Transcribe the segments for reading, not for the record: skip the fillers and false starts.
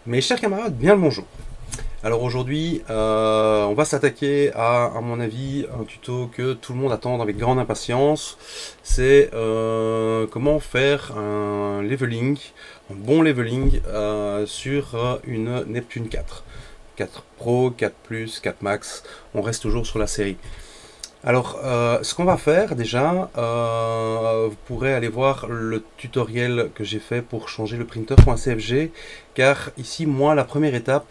Mes chers camarades, bien le bonjour. Alors aujourd'hui, on va s'attaquer à mon avis, un tuto que tout le monde attend avec grande impatience. C'est comment faire un leveling, un bon leveling sur une Neptune 4. 4 Pro, 4 Plus, 4 Max, on reste toujours sur la série. Alors, ce qu'on va faire déjà, vous pourrez aller voir le tutoriel que j'ai fait pour changer le printer.cfg, car ici, moi, la première étape,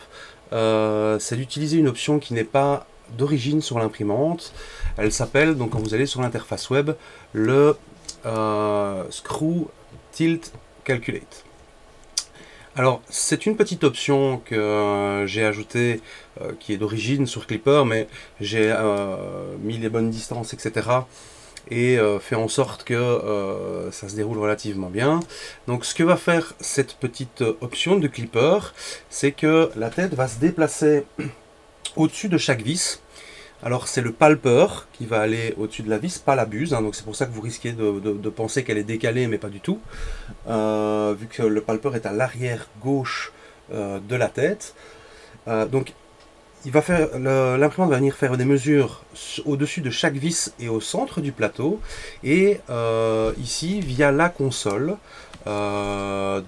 c'est d'utiliser une option qui n'est pas d'origine sur l'imprimante. Elle s'appelle, donc quand vous allez sur l'interface web, le Screw Tilt Calculate. Alors, c'est une petite option que j'ai ajoutée, qui est d'origine sur Clipper, mais j'ai mis les bonnes distances, etc. et fait en sorte que ça se déroule relativement bien. Donc, ce que va faire cette petite option de Clipper, c'est que la tête va se déplacer au-dessus de chaque vis. Alors c'est le palper qui va aller au-dessus de la vis, pas la buse, hein, donc c'est pour ça que vous risquez de penser qu'elle est décalée, mais pas du tout, vu que le palper est à l'arrière gauche de la tête. Donc l'imprimante va venir faire des mesures au-dessus de chaque vis et au centre du plateau, et ici via la console de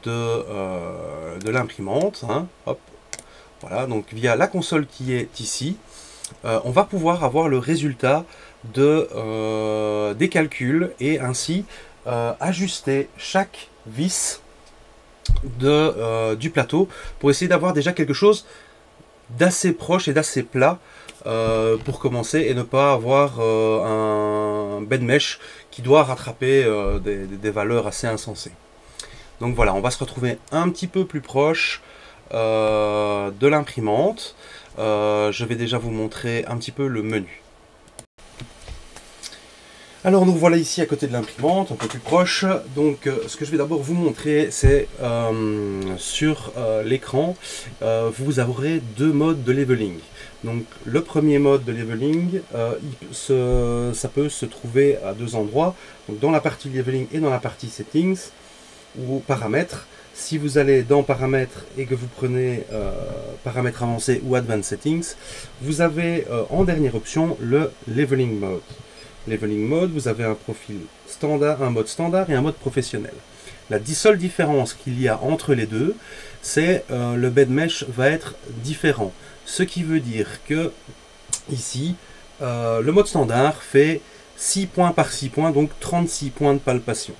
l'imprimante, hein, hop, voilà, donc via la console qui est ici, on va pouvoir avoir le résultat des calculs et ainsi ajuster chaque vis du plateau pour essayer d'avoir déjà quelque chose d'assez proche et d'assez plat pour commencer et ne pas avoir un bed mesh qui doit rattraper des valeurs assez insensées. Donc voilà, on va se retrouver un petit peu plus proche de l'imprimante. Je vais déjà vous montrer un petit peu le menu. Alors nous voilà ici à côté de l'imprimante, un peu plus proche. Donc ce que je vais d'abord vous montrer, c'est sur l'écran, vous aurez deux modes de leveling. Donc le premier mode de leveling, ça peut se trouver à deux endroits, donc dans la partie leveling et dans la partie settings ou paramètres. Si vous allez dans paramètres et que vous prenez paramètres avancés ou advanced settings, vous avez en dernière option le leveling mode. Leveling mode, vous avez un profil standard, un mode standard et un mode professionnel. La seule différence qu'il y a entre les deux, c'est le bed mesh va être différent. Ce qui veut dire que ici, le mode standard fait 6 points par 6 points, donc 36 points de palpation.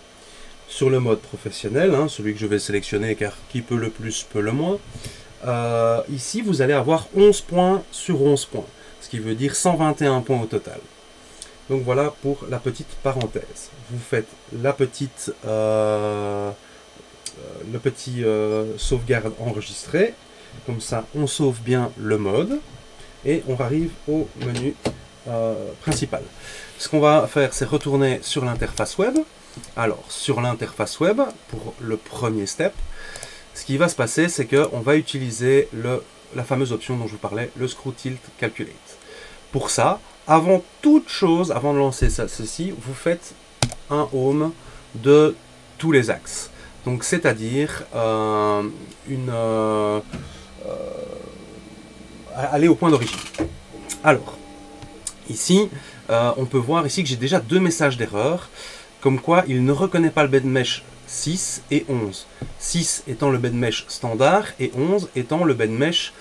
Sur le mode professionnel, hein, celui que je vais sélectionner car qui peut le plus peut le moins, ici vous allez avoir 11 points sur 11 points, ce qui veut dire 121 points au total. Donc voilà pour la petite parenthèse. Vous faites la petite, le petit sauvegarde enregistré, comme ça on sauve bien le mode et on arrive au menu principal. Ce qu'on va faire, c'est retourner sur l'interface web. Alors, sur l'interface web, pour le premier step, ce qui va se passer, c'est qu'on va utiliser la fameuse option dont je vous parlais, le Screw Tilt Calculate. Pour ça, avant toute chose, avant de lancer ceci, vous faites un home de tous les axes. Donc, c'est-à-dire aller au point d'origine. Alors, ici, on peut voir ici que j'ai déjà deux messages d'erreur. Comme quoi il ne reconnaît pas le bed mesh 6 et 11. 6 étant le bed mesh standard et 11 étant le bed mesh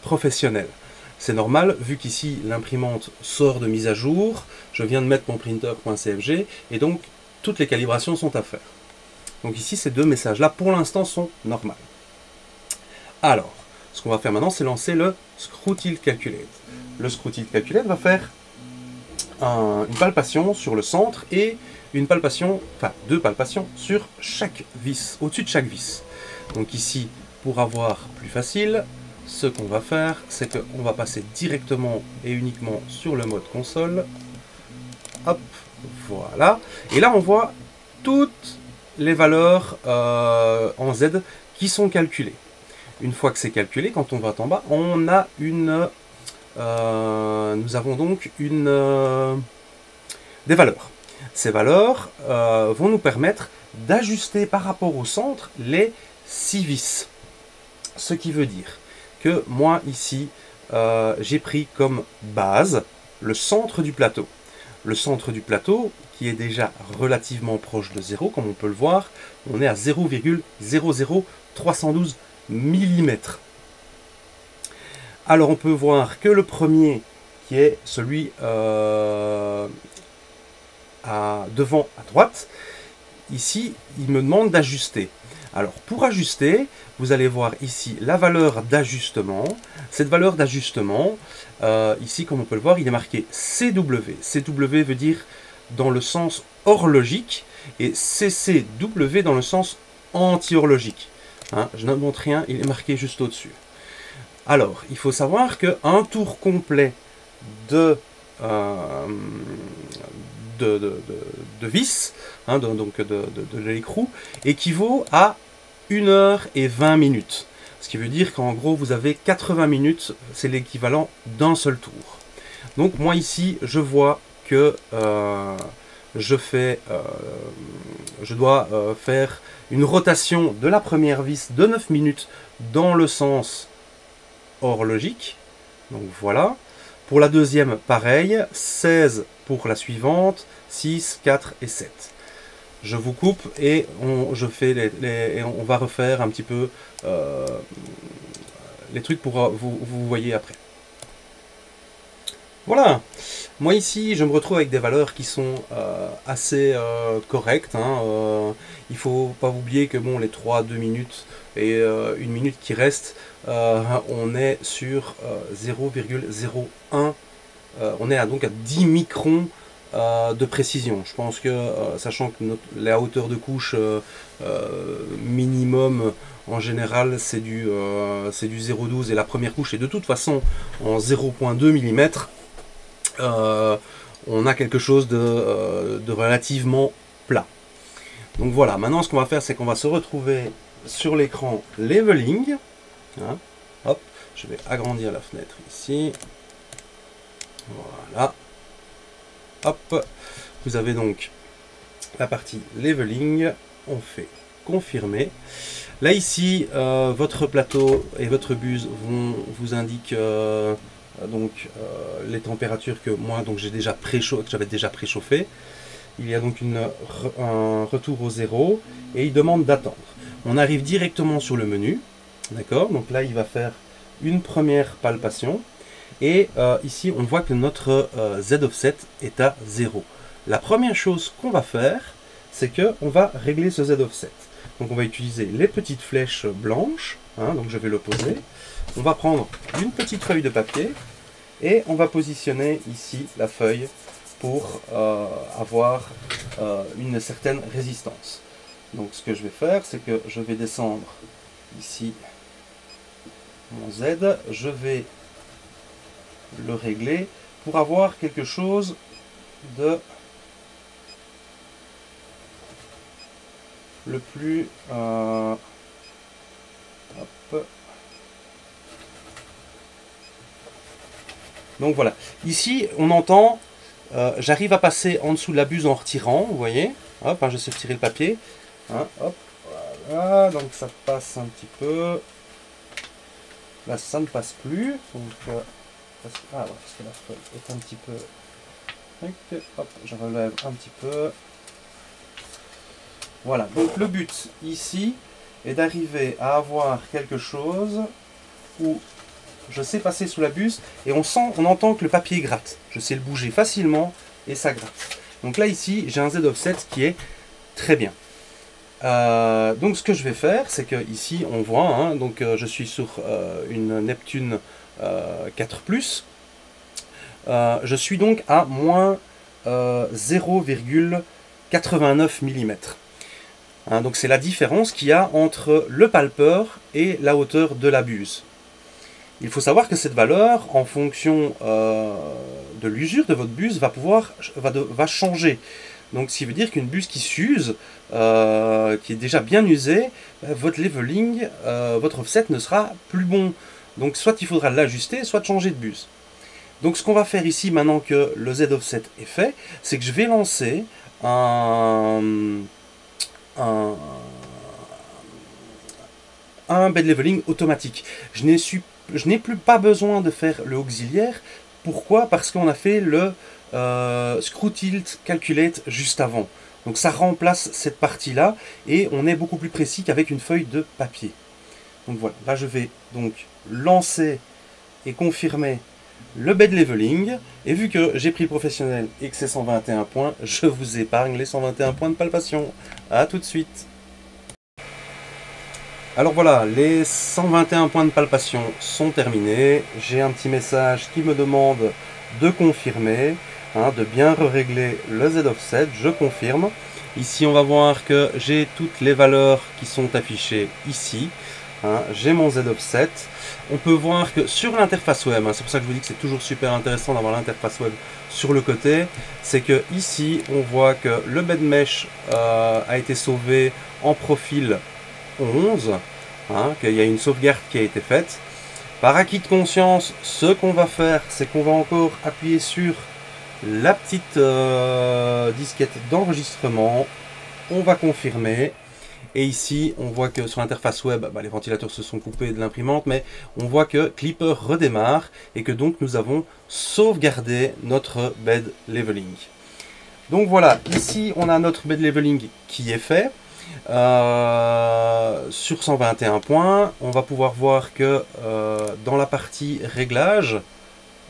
professionnel. C'est normal vu qu'ici l'imprimante sort de mise à jour, je viens de mettre mon printer.cfg et donc toutes les calibrations sont à faire. Donc ici ces deux messages là pour l'instant sont normaux. Alors, ce qu'on va faire maintenant c'est lancer le Screw Tilt Calculate. Le Screw Tilt Calculate va faire une palpation sur le centre et une palpation, enfin deux palpations sur chaque vis, au-dessus de chaque vis. Donc ici, pour avoir plus facile, ce qu'on va faire, c'est qu'on va passer directement et uniquement sur le mode console. Hop, voilà. Et là, on voit toutes les valeurs en Z qui sont calculées. Une fois que c'est calculé, quand on va en bas, on a une... nous avons donc des valeurs. Ces valeurs vont nous permettre d'ajuster par rapport au centre les 6 vis. Ce qui veut dire que moi ici, j'ai pris comme base le centre du plateau. Le centre du plateau qui est déjà relativement proche de 0, comme on peut le voir, on est à 0,00312 mm. Alors on peut voir que le premier, qui est celui devant à droite, ici, il me demande d'ajuster. Alors, pour ajuster, vous allez voir ici la valeur d'ajustement. Cette valeur d'ajustement, ici, comme on peut le voir, il est marqué CW. CW veut dire dans le sens horlogique et CCW dans le sens anti-horlogique. Hein, je ne montre rien, il est marqué juste au-dessus. Alors, il faut savoir qu'un tour complet de vis, hein, donc de l'écrou, équivaut à 1h20. Ce qui veut dire qu'en gros, vous avez 80 minutes, c'est l'équivalent d'un seul tour. Donc moi ici, je vois que je dois faire une rotation de la première vis de 9 minutes dans le sens horlogique. Donc voilà. Pour la deuxième, pareil, 16 pour la suivante, 6, 4 et 7. Je vous coupe et on va refaire un petit peu les trucs pour vous voyez après. Voilà. Moi ici, je me retrouve avec des valeurs qui sont assez correctes. Hein. Il ne faut pas oublier que bon, les 2 minutes et 1 minute qui restent, on est sur 0,01. On est donc à 10 microns de précision. Je pense que, sachant que la hauteur de couche minimum, en général, c'est du 0,12 et la première couche est de toute façon en 0,2 mm. On a quelque chose de relativement plat. Donc voilà, maintenant ce qu'on va faire, c'est qu'on va se retrouver sur l'écran Leveling. Hein, hop, je vais agrandir la fenêtre ici. Voilà. Hop, vous avez donc la partie Leveling. On fait confirmer. Là ici, votre plateau et votre buse vous indiquent les températures que moi j'avais déjà préchauffé. Il y a donc un retour au 0 et il demande d'attendre. On arrive directement sur le menu, d'accord. Donc là il va faire une première palpation et ici on voit que notre Z offset est à 0. La première chose qu'on va faire, c'est que on va régler ce Z offset. Donc on va utiliser les petites flèches blanches, hein, donc je vais le poser. On va prendre une petite feuille de papier et on va positionner ici la feuille pour avoir une certaine résistance. Donc ce que je vais faire, c'est que je vais descendre ici mon Z, je vais le régler pour avoir quelque chose de le plus hop. Donc voilà, ici on entend, j'arrive à passer en dessous de la buse en retirant, vous voyez, hop, hein, je sais retirer le papier, hein, hop, voilà, donc ça passe un petit peu, là ça ne passe plus, donc, parce que la feuille est un petit peu, hop, je relève un petit peu, voilà, donc le but ici est d'arriver à avoir quelque chose où je sais passer sous la buse et on entend que le papier gratte. Je sais le bouger facilement et ça gratte. Donc là ici j'ai un Z offset qui est très bien. Donc ce que je vais faire, c'est que ici on voit, hein, donc je suis sur une Neptune 4 Plus. Je suis donc à moins 0,89 mm. Hein, donc c'est la différence qu'il y a entre le palpeur et la hauteur de la buse. Il faut savoir que cette valeur, en fonction de l'usure de votre buse, va changer. Donc, ce qui veut dire qu'une buse qui s'use, qui est déjà bien usée, votre leveling, votre offset ne sera plus bon. Donc, soit il faudra l'ajuster, soit changer de buse. Donc, ce qu'on va faire ici, maintenant que le Z offset est fait, c'est que je vais lancer un bed leveling automatique. Je n'ai plus pas besoin de faire le auxiliaire. Pourquoi? Parce qu'on a fait le screw tilt calculate juste avant. Donc ça remplace cette partie-là et on est beaucoup plus précis qu'avec une feuille de papier. Donc voilà, là je vais donc lancer et confirmer le bed leveling. Et vu que j'ai pris le professionnel et que c'est 121 points, je vous épargne les 121 points de palpation. A tout de suite. Alors voilà, les 121 points de palpation sont terminés. J'ai un petit message qui me demande de confirmer, de bien régler le Z offset. Je confirme. Ici, on va voir que j'ai toutes les valeurs qui sont affichées ici. J'ai mon Z offset. On peut voir que sur l'interface web, c'est pour ça que je vous dis que c'est toujours super intéressant d'avoir l'interface web sur le côté, c'est que ici, on voit que le bed mesh a été sauvé en profil 11, qu'il y a une sauvegarde qui a été faite. Par acquis de conscience, ce qu'on va faire, c'est qu'on va encore appuyer sur la petite disquette d'enregistrement. On va confirmer. Et ici, on voit que sur l'interface web, les ventilateurs se sont coupés de l'imprimante, mais on voit que Clipper redémarre et que donc nous avons sauvegardé notre bed leveling. Donc voilà, ici on a notre bed leveling qui est fait. Sur 121 points, on va pouvoir voir que dans la partie réglage,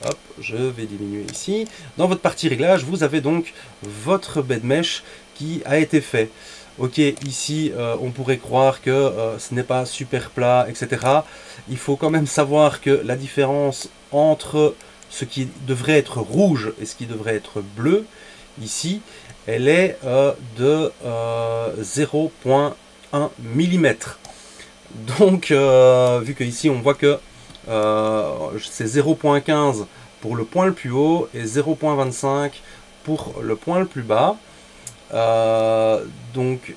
hop, je vais diminuer ici, dans votre partie réglage, vous avez donc votre bed mesh qui a été fait. Ok, ici on pourrait croire que ce n'est pas super plat, etc. Il faut quand même savoir que la différence entre ce qui devrait être rouge et ce qui devrait être bleu, ici, elle est de 0,1 mm. Donc, vu que ici on voit que c'est 0,15 pour le point le plus haut et 0,25 pour le point le plus bas. Donc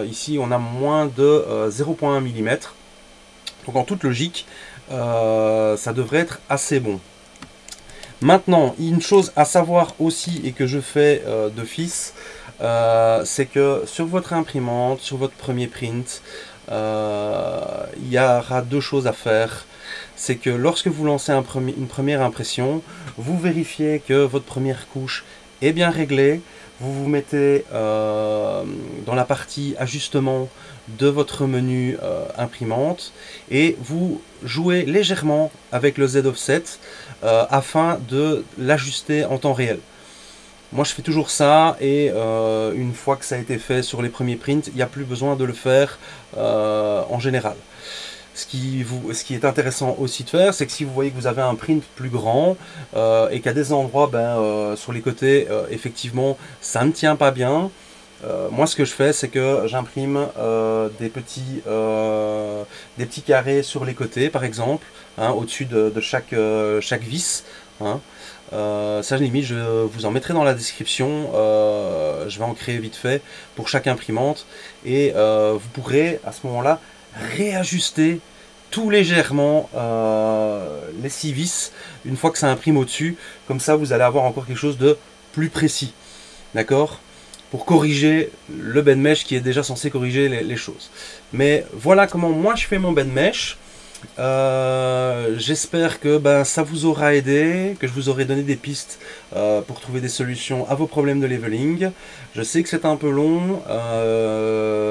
ici on a moins de 0,1 mm. Donc en toute logique, ça devrait être assez bon. Maintenant, une chose à savoir aussi et que je fais d'office, c'est que sur votre imprimante, sur votre premier print, il y aura deux choses à faire. C'est que lorsque vous lancez une première impression, vous vérifiez que votre première couche est bien réglée. Vous vous mettez dans la partie ajustement de votre menu imprimante et vous jouez légèrement avec le Z offset afin de l'ajuster en temps réel. Moi je fais toujours ça et une fois que ça a été fait sur les premiers prints, il n'y a plus besoin de le faire en général. Ce qui est intéressant aussi de faire, c'est que si vous voyez que vous avez un print plus grand et qu'à des endroits, sur les côtés, effectivement, ça ne tient pas bien, moi ce que je fais, c'est que j'imprime des petits carrés sur les côtés, par exemple, au-dessus de chaque vis. Ça, limite, je vous en mettrai dans la description. Je vais en créer vite fait pour chaque imprimante et vous pourrez à ce moment-là réajuster tout légèrement les 6 vis une fois que ça imprime au-dessus. Comme ça, vous allez avoir encore quelque chose de plus précis. D'accord? Pour corriger le bed mesh qui est déjà censé corriger les choses. Mais voilà comment moi je fais mon bed mesh. J'espère que ça vous aura aidé, que je vous aurai donné des pistes pour trouver des solutions à vos problèmes de leveling. Je sais que c'est un peu long,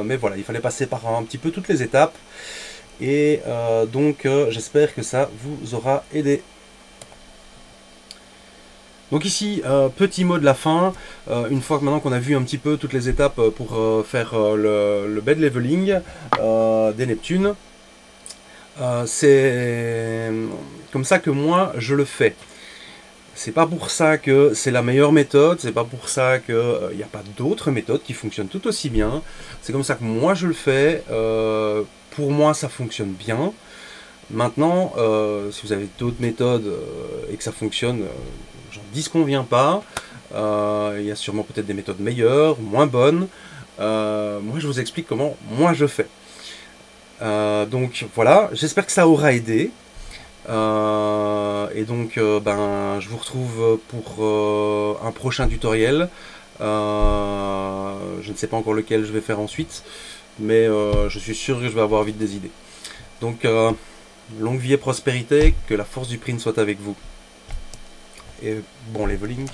mais voilà, il fallait passer par un petit peu toutes les étapes. Et donc j'espère que ça vous aura aidé. Donc ici, petit mot de la fin, une fois que maintenant qu'on a vu un petit peu toutes les étapes pour faire le bed leveling des Neptunes, c'est comme ça que moi je le fais. C'est pas pour ça que c'est la meilleure méthode, c'est pas pour ça qu'il n'y a pas d'autres méthodes qui fonctionnent tout aussi bien. C'est comme ça que moi je le fais, pour moi ça fonctionne bien. Maintenant, si vous avez d'autres méthodes et que ça fonctionne, j'en disconviens pas. Il y a sûrement peut-être des méthodes meilleures, moins bonnes. Moi je vous explique comment moi je fais. Donc voilà, j'espère que ça aura aidé. Et donc je vous retrouve pour un prochain tutoriel. Je ne sais pas encore lequel je vais faire ensuite, mais je suis sûr que je vais avoir vite des idées. Donc, longue vie et prospérité, que la force du print soit avec vous. Et bon leveling.